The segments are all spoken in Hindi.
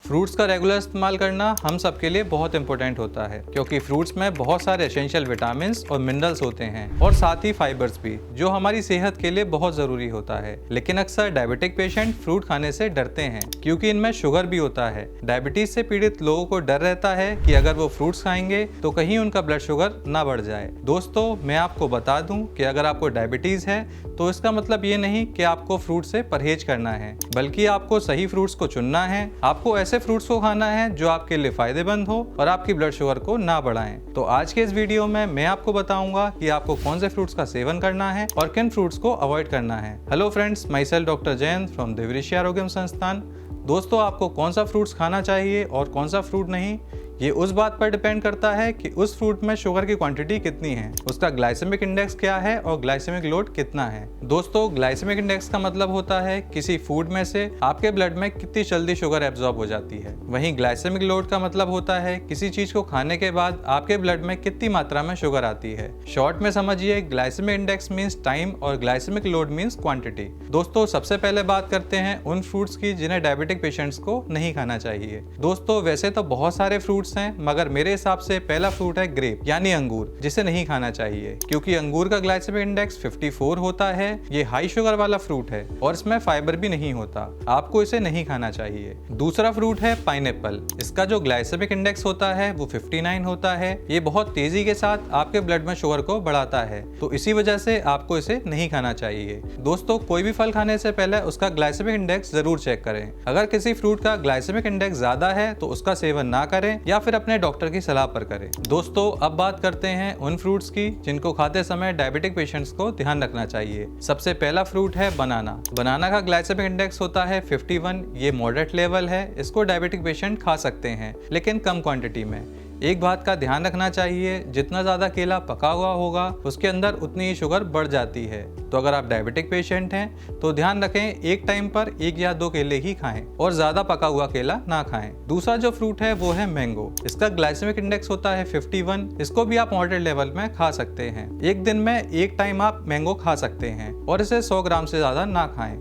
फ्रूट्स का रेगुलर इस्तेमाल करना हम सबके लिए बहुत इंपॉर्टेंट होता है, क्योंकि फ्रूट्स में बहुत सारे एसेंशियल विटामिन्स और मिनरल्स होते हैं और साथ ही फाइबर्स भी, जो हमारी सेहत के लिए बहुत ज़रूरी होता है। लेकिन अक्सर डायबिटिक पेशेंट फ्रूट खाने से डरते हैं, क्योंकि इनमें शुगर भी होता है। डायबिटीज से पीड़ित लोगों को डर रहता है कि अगर वो फ्रूट्स खाएंगे तो कहीं उनका ब्लड शुगर ना बढ़ जाए। दोस्तों, मैं आपको बता दूं कि अगर आपको डायबिटीज है तो इसका मतलब ये नहीं कि आपको फ्रूट से परहेज करना है, बल्कि आपको सही फ्रूट्स को चुनना है। आपको ऐसे फ्रूट्स को खाना है जो आपके लिए फायदेमंद हो और आपकी ब्लड शुगर को ना बढ़ाएं। तो आज के इस वीडियो में मैं आपको बताऊंगा कि आपको कौन से फ्रूट्स का सेवन करना है और किन फ्रूट्स को अवॉइड करना है। Hello friends, myself doctor Jayant from Devrishi Arogyam Sansthan. दोस्तों, आपको कौन सा फ्रूट्स खाना चाहिए और कौन सा फ्रूट नहीं, ये उस बात पर डिपेंड करता है कि उस फ्रूट में शुगर की क्वांटिटी कितनी है, उसका ग्लाइसेमिक इंडेक्स क्या है और ग्लाइसेमिक लोड कितना है। दोस्तों, ग्लाइसेमिक इंडेक्स का मतलब होता है किसी फूड में से आपके ब्लड में कितनी जल्दी शुगर एब्जॉर्ब हो जाती है। वहीं ग्लाइसेमिक लोड का मतलब होता है किसी चीज को खाने के बाद आपके ब्लड में कितनी मात्रा में शुगर आती है। शॉर्ट में समझिए, ग्लाइसेमिक इंडेक्स मीन्स टाइम और ग्लाइसेमिक लोड मीन्स क्वांटिटी। दोस्तों, सबसे पहले बात करते हैं उन फ्रूट्स की जिन्हें डायबिटिक पेशेंट्स को नहीं खाना चाहिए। दोस्तों, वैसे तो बहुत सारे फ्रूट्स हैं, मगर मेरे हिसाब से पहला फ्रूट है ग्रेप यानी अंगूर, जिसे नहीं खाना चाहिए क्योंकि अंगूर का ग्लाइसेमिक इंडेक्स 54 होता है। ये हाई शुगर वाला फ्रूट है और इसमें फाइबर भी नहीं होता, आपको इसे नहीं खाना चाहिए। दूसरा फ्रूट है पाइनएप्पल। इसका जो ग्लाइसेमिक इंडेक्स होता है वो 59 होता है। ये बहुत तेजी के साथ आपके ब्लड में शुगर को बढ़ाता है, तो इसी वजह से आपको इसे नहीं खाना चाहिए। दोस्तों, कोई भी फल खाने से पहले उसका ग्लाइसेमिक इंडेक्स जरूर चेक करें। अगर किसी फ्रूट का ग्लाइसेमिक इंडेक्स ज्यादा है तो उसका सेवन ना करें या फिर अपने डॉक्टर की सलाह पर करें। दोस्तों, अब बात करते हैं उन फ्रूट्स की जिनको खाते समय डायबिटिक पेशेंट्स को ध्यान रखना चाहिए। सबसे पहला फ्रूट है बनाना। बनाना का ग्लाइसेमिक इंडेक्स होता है 51। ये मॉडरेट लेवल है, इसको डायबिटिक पेशेंट खा सकते हैं, लेकिन कम क्वांटिटी में। एक बात का ध्यान रखना चाहिए, जितना ज़्यादा केला पका हुआ होगा उसके अंदर उतनी ही शुगर बढ़ जाती है। तो अगर आप डायबिटिक पेशेंट हैं तो ध्यान रखें, एक टाइम पर 1 या 2 केले ही खाएं और ज़्यादा पका हुआ केला ना खाएं। दूसरा जो फ्रूट है वो है मैंगो। इसका ग्लाइसेमिक इंडेक्स होता है 51। इसको भी आप मॉडरेट लेवल में खा सकते हैं। एक दिन में 1 टाइम आप मैंगो खा सकते हैं और इसे 100 ग्राम से ज़्यादा ना खाएं।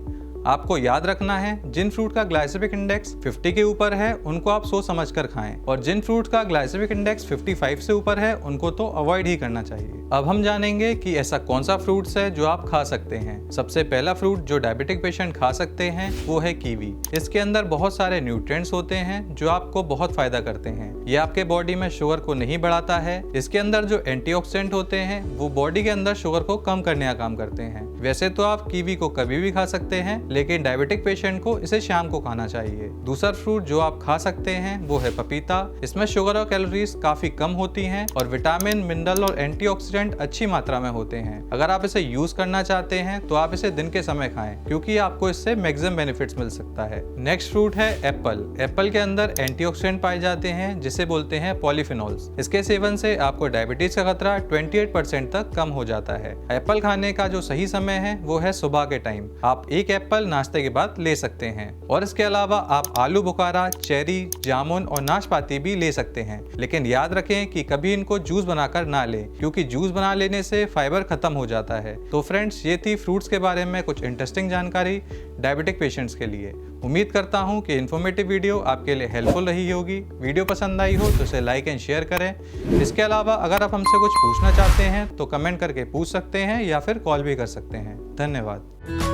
आपको याद रखना है, जिन फ्रूट का ग्लाइसेमिक इंडेक्स 50 के ऊपर है उनको आप सोच समझ कर खाएं और जिन फ्रूट का ग्लाइसेमिक इंडेक्स 55 से ऊपर है उनको तो अवॉइड ही करना चाहिए। अब हम जानेंगे कि ऐसा कौन सा फ्रूट्स है जो आप खा सकते हैं। सबसे पहला फ्रूट जो डायबिटिक पेशेंट खा सकते हैं वो है कीवी। इसके अंदर बहुत सारे न्यूट्रिएंट्स होते हैं जो आपको बहुत फायदा करते हैं। ये आपके बॉडी में शुगर को नहीं बढ़ाता है। इसके अंदर जो एंटीऑक्सीडेंट होते हैं वो बॉडी के अंदर शुगर को कम करने का काम करते हैं। वैसे तो आप कीवी को कभी भी खा सकते हैं, लेकिन डायबिटिक पेशेंट को इसे शाम को खाना चाहिए। दूसरा फ्रूट जो आप खा सकते हैं वो है पपीता। इसमें शुगर और कैलोरीज काफी कम होती हैं और विटामिन, मिनरल और एंटीऑक्सीडेंट अच्छी मात्रा में होते हैं। अगर आप इसे यूज करना चाहते हैं तो आप इसे दिन के समय खाएं, क्योंकि आपको इससे मैक्सिमम बेनिफिट्स मिल सकता है। नेक्स्ट फ्रूट है एप्पल। एप्पल के अंदर एंटीऑक्सीडेंट पाए जाते हैं जिसे बोलते हैं पॉलीफिनॉल्स। इसके सेवन से आपको डायबिटीज का खतरा 28% तक कम हो जाता है। एप्पल खाने का जो सही समय है वो है सुबह के टाइम। आप 1 एप्पल नाश्ते के बाद ले सकते हैं और इसके अलावा आप आलू बुखारा, चेरी, जामुन और नाशपाती भी ले सकते हैं। लेकिन याद रखें कि कभी इनको जूस बनाकर ना लें, क्योंकि जूस बना लेने से फाइबर खत्म हो जाता है। तो फ्रेंड्स, ये थी फ्रूट्स के बारे में कुछ इंटरेस्टिंग जानकारी डायबिटिक पेशेंट्स के लिए। उम्मीद करता हूं कि इन्फॉर्मेटिव वीडियो आपके लिए हेल्पफुल रही होगी। वीडियो पसंद आई हो तो इसे लाइक एंड शेयर करें। इसके अलावा अगर आप हमसे कुछ पूछना चाहते हैं तो कमेंट करके पूछ सकते हैं या फिर कॉल भी कर सकते हैं। धन्यवाद।